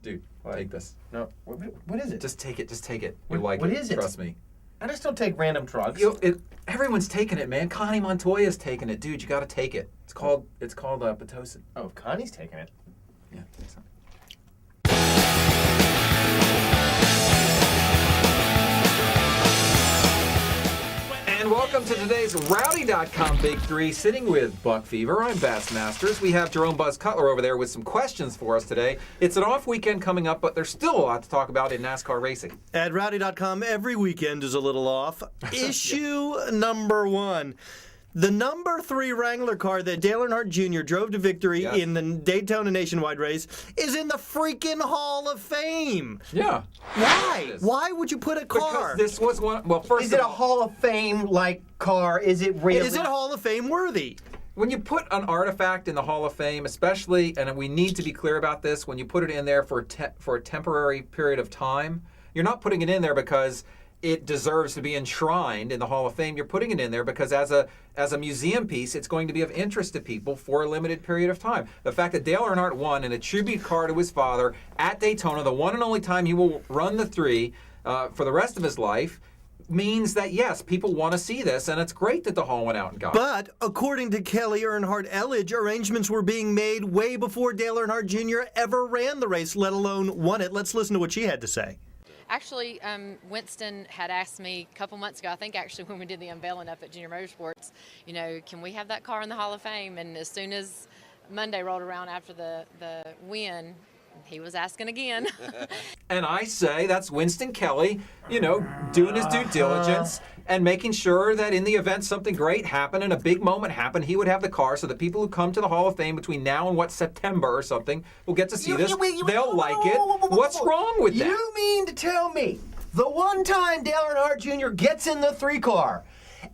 Dude, What? take this. No. What is it? Just take it. Just take it. What- You like what it. is it? Trust me. I just don't take random drugs. Everyone's taking it, man. Connie Montoya's taking it. Dude, you got to take it. It's called Pitocin. Oh, if Connie's taking it. Yeah, I think so. And welcome to today's Rowdy.com Big Three, sitting with Buck Fever. I'm Bass Masters. We have Jerome Buzz Cutler over there with some questions for us today. It's an off weekend coming up, but there's still a lot to talk about in NASCAR racing. At Rowdy.com, every weekend is a little off. Issue number one. The number 3 Wrangler car that Dale Earnhardt Jr. drove to victory in the Daytona Nationwide race is in the freaking Hall of Fame. Yeah. Why? Why would you put a car? Because this was one. Well, first Is it of a all, Hall of Fame-like car? Is it really? Is it Hall of Fame worthy? when you put an artifact in the Hall of Fame, especially, and we need to be clear about this, when you put it in there for a temporary period of time, you're not putting it in there because it deserves to be enshrined in the Hall of Fame. You're putting it in there because as a museum piece, it's going to be of interest to people for a limited period of time. The fact that Dale Earnhardt won in a tribute car to his father at Daytona, the one and only time he will run the 3 for the rest of his life, means that, yes, people want to see this, and it's great that the Hall went out and got it. But according to Kelly Earnhardt Elledge, arrangements were being made way before Dale Earnhardt Jr. ever ran the race, let alone won it. Let's listen to what she had to say. Actually, Winston had asked me a couple months ago, I think actually when we did the unveiling up at Junior Motorsports, you know, can we have that car in the Hall of Fame? And as soon as Monday rolled around after the win, he was asking again. And I say that's Winston Kelly, you know, doing his due diligence and making sure that in the event something great happened and a big moment happened, he would have the car so that people who come to the Hall of Fame between now and September or something will get to see this. They'll like it. What's wrong with that? You mean to tell me the one time Dale Earnhardt Jr. gets in the 3 car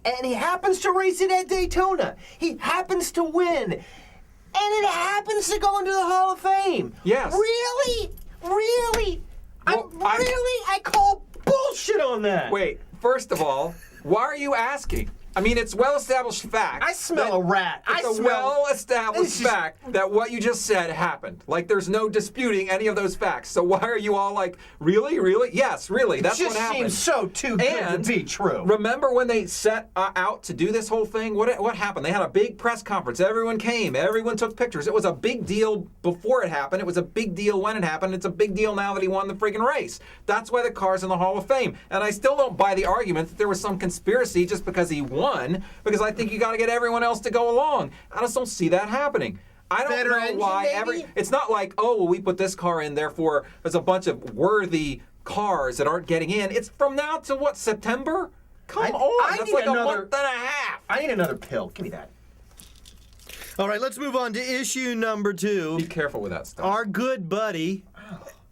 and he happens to race it at Daytona, he happens to win, and it happens to go into the Hall of Fame? Yes. Really? Really? Well, I call bullshit on that. Wait, first of all, why are you asking? I mean, it's well-established fact. I smell a rat. It's a well-established fact that what you just said happened. Like, there's no disputing any of those facts. So why are you all like, really? Really? Yes, really. That's what happened. It just seems so too good to be true. Remember when they set out to do this whole thing? What happened? They had a big press conference. Everyone came. Everyone took pictures. It was a big deal before it happened. It was a big deal when it happened. It's a big deal now that he won the friggin' race. That's why the car's in the Hall of Fame. And I still don't buy the argument that there was some conspiracy just because he won, because I think you got to get everyone else to go along. I just don't see that happening. I don't Better know engine, why maybe? it's not like, oh, well, we put this car in, therefore there's a bunch of worthy cars that aren't getting in. It's from now to September? Come on, that's like a month and a half. I need another pill. Give me that. All right, let's move on to issue number 2. Be careful with that stuff. Our good buddy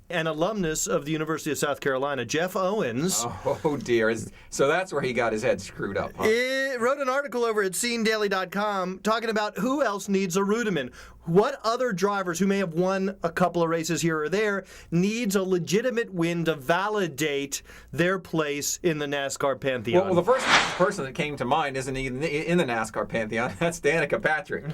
and alumnus of the University of South Carolina, Jeff Owens, Oh, dear. So that's where he got his head screwed up, huh? wrote an article over at SceneDaily.com talking about who else needs a Reutimann. What other drivers who may have won a couple of races here or there needs a legitimate win to validate their place in the NASCAR pantheon? Well, the first person that came to mind isn't even in the NASCAR pantheon. That's Danica Patrick.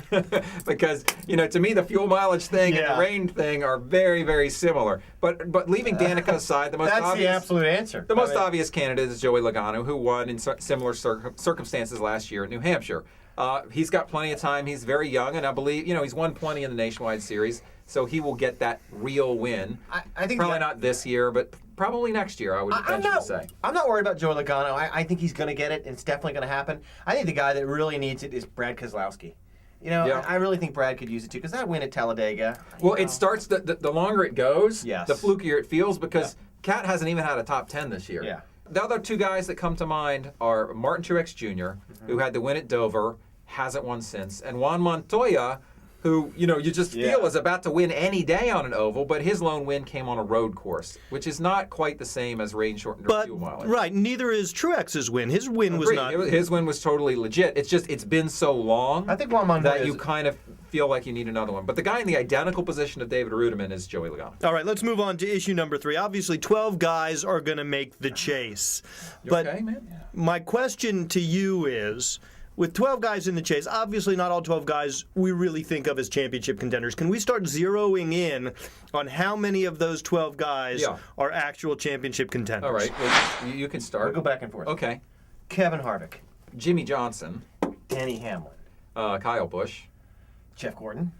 Because, you know, to me, the fuel mileage thing and the rain thing are very, very similar. But leaving Danica aside, the most That's obvious, the absolute answer. The most obvious candidate is Joey Logano, who won in similar circumstances last year at New Hampshire. He's got plenty of time. He's very young, and I believe, you know, he's won plenty in the Nationwide Series, so he will get that real win. I think probably not this year, but probably next year, I would venture to say. I'm not worried about Joey Logano. I think he's going to get it, and it's definitely going to happen. I think the guy that really needs it is Brad Keselowski. You know, I really think Brad could use it too, because that win at Talladega. Well, it starts, the longer it goes, Yes. the flukier it feels, because Cat hasn't even had a top 10 this year. Yeah. The other 2 guys that come to mind are Martin Truex Jr., who had the win at Dover, hasn't won since, and Juan Montoya, who, you know, you just feel is about to win any day on an oval, but his lone win came on a road course, which is not quite the same as rain-shortened fuel mileage. Right, neither is Truex's win. His win was not. His win was totally legit. It's just, it's been so long I think Juan Montoya that you kind of feel like you need another one. But the guy in the identical position of David Reutimann is Joey Logano. All right, let's move on to issue number 3. Obviously, 12 guys are going to make the chase. You But okay, man? my question to you is, with 12 guys in the chase, obviously not all 12 guys we really think of as championship contenders. Can we start zeroing in on how many of those 12 guys are actual championship contenders? All right, well, you can start. We'll go back and forth. Okay. Kevin Harvick, Jimmy Johnson, Danny Hamlin, Kyle Busch, Jeff Gordon,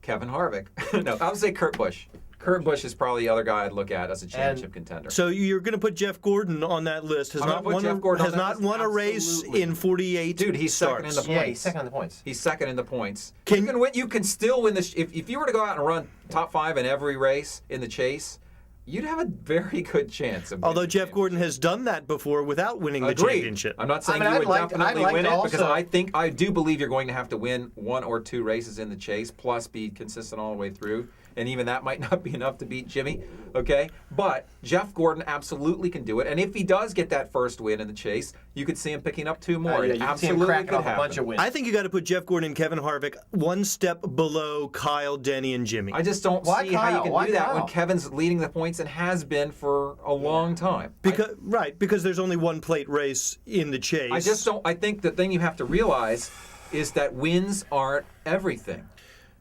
Kevin Harvick. No, I would say Kurt Busch. Kurt Busch is probably the other guy I'd look at as a championship contender. So you're going to put Jeff Gordon on that list. Has I'm not gonna put won, Jeff Gordon has on that not list. won a race Absolutely. in 48 Dude, he's second starts. in the Yeah, points. he's second on the points. He's second in the points. Can- You can still win this. If you were to go out and run top 5 in every race in the chase, you'd have a very good chance of winning Although the Jeff Gordon has done that before without winning the Agreed. championship. I'm not saying I mean, you I'd would like definitely to win it because also- I do believe you're going to have to win 1 or 2 races in the chase, plus be consistent all the way through. And even that might not be enough to beat Jimmy, okay? But Jeff Gordon absolutely can do it. And if he does get that first win in the chase, you could see him picking up 2 more. Yeah, It you can see him absolutely cracking could off happen. a bunch of wins. I think you got to put Jeff Gordon and Kevin Harvick one step below Kyle, Denny, and Jimmy. I just don't Why see how you Kyle? can Why do that Kyle? when Kevin's leading the points and has been for a long time. Because there's only one plate race in the chase. I just don't. I think the thing you have to realize is that wins aren't everything.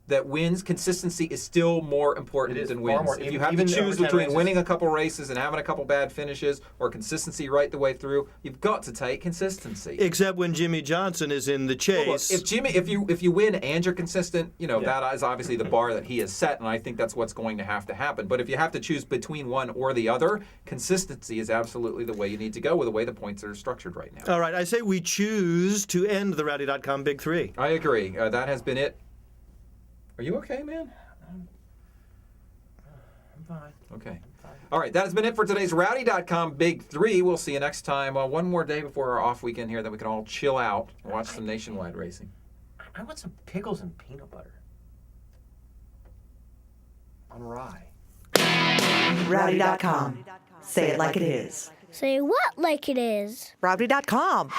That wins consistency is still more important It is than far wins. more- If you have to even choose over 10 between races. winning a couple races and having a couple bad finishes or consistency right the way through, you've got to take consistency. Except when Jimmy Johnson is in the Well, look, chase. if you win and you're consistent, that is obviously the bar that he has set, and I think that's what's going to have to happen. But if you have to choose between one or the other, consistency is absolutely the way you need to go with the way the points are structured right now. All right, I say we choose to end the Rowdy.com Big Three. I agree. That has been it. Are you okay, man? I'm fine. Okay. All right, that has been it for today's Rowdy.com Big Three. We'll see you next time. One more day before our off weekend here, then we can all chill out and watch some nationwide racing. I want some pickles and peanut butter. On rye. Rowdy.com. Say it like it is. Say what like it is? Rowdy.com.